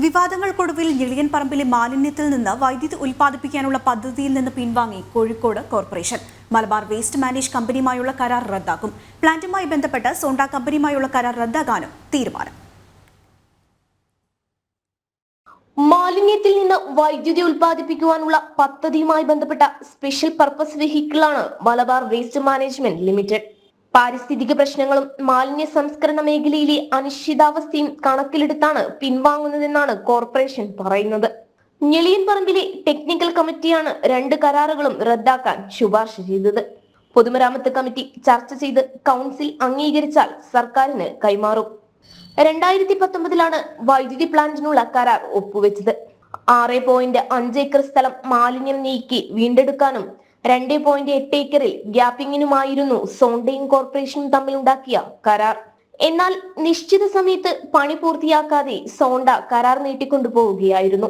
വിവാദങ്ങൾക്കൊടുവിൽ ഞെളിയൻപറമ്പിലെ മാലിന്യത്തിൽ നിന്ന് വൈദ്യുതി ഉൽപ്പാദിപ്പിക്കാനുള്ള പദ്ധതിയിൽ നിന്ന് പിൻവാങ്ങി Kozhikode corporation. Malabar waste manage കമ്പനിയുമായുള്ള കരാർ റദ്ദാക്കും. പ്ലാന്റുമായി ബന്ധപ്പെട്ട് സോണ്ട കമ്പനിയുമായുള്ള കരാർ റദ്ദാക്കാനും തീരുമാനം. മാലിന്യത്തിൽ നിന്ന് വൈദ്യുതി ഉൽപ്പാദിപ്പിക്കുവാനുള്ള പദ്ധതിയുമായി ബന്ധപ്പെട്ട സ്പെഷ്യൽ പർപ്പസ് വെഹിക്കിളാണ് മലബാർ വേസ്റ്റ് മാനേജ്മെന്റ് ലിമിറ്റഡ്. പാരിസ്ഥിതിക പ്രശ്നങ്ങളും മാലിന്യ സംസ്കരണ മേഖലയിലെ അനിശ്ചിതാവസ്ഥയും കണക്കിലെടുത്താണ് പിൻവാങ്ങുന്നതെന്നാണ് കോർപ്പറേഷൻ പറയുന്നത്. ഞെളിയൻപറമ്പിലെ ടെക്നിക്കൽ കമ്മിറ്റിയാണ് 2 കരാറുകളും റദ്ദാക്കാൻ ശുപാർശ ചെയ്തത്. പൊതുമരാമത്ത് കമ്മിറ്റി ചർച്ച ചെയ്ത് കൗൺസിൽ അംഗീകരിച്ചാൽ സർക്കാരിന് കൈമാറും. 2019 വൈദ്യുതി പ്ലാന്റിനുള്ള കരാർ ഒപ്പുവെച്ചത്. 6.5 ഏക്കർ സ്ഥലം മാലിന്യം നീക്കി വീണ്ടെടുക്കാനും 2.8 ഏക്കറിൽ ഗ്യാപ്പിങ്ങിനുമായിരുന്നു സോണ്ടയും കോർപ്പറേഷനും തമ്മിലുണ്ടാക്കിയ കരാർ. എന്നാൽ നിശ്ചിത സമയത്ത് പണി പൂർത്തിയാക്കാതെ സോണ്ട കരാർ നീട്ടിക്കൊണ്ടുപോവുകയായിരുന്നു.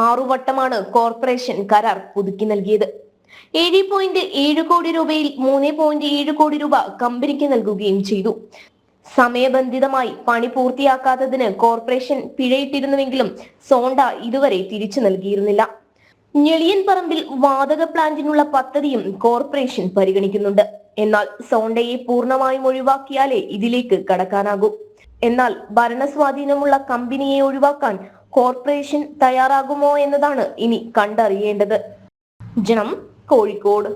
6 വട്ടമാണ് കോർപ്പറേഷൻ കരാർ പുതുക്കി നൽകിയത്. 7.7 കോടി രൂപയിൽ 3.7 കോടി രൂപ കമ്പനിക്ക് നൽകുകയും ചെയ്തു. സമയബന്ധിതമായി പണി പൂർത്തിയാക്കാത്തതിന് കോർപ്പറേഷൻ പിഴയിട്ടിരുന്നുവെങ്കിലും സോണ്ട ഇതുവരെ തിരിച്ചു നൽകിയിരുന്നില്ല. ഞെളിയൻപറമ്പിൽ വാതക പ്ലാന്റിനുള്ള പദ്ധതിയും കോർപ്പറേഷൻ പരിഗണിക്കുന്നുണ്ട്. എന്നാൽ സോണ്ടയെ പൂർണ്ണമായും ഒഴിവാക്കിയാലേ ഇതിലേക്ക് കടക്കാനാകൂ. എന്നാൽ ഭരണസ്വാധീനമുള്ള കമ്പനിയെ ഒഴിവാക്കാൻ കോർപ്പറേഷൻ തയ്യാറാകുമോ എന്നതാണ് ഇനി കണ്ടറിയേണ്ടത്. ജനം, കോഴിക്കോട്.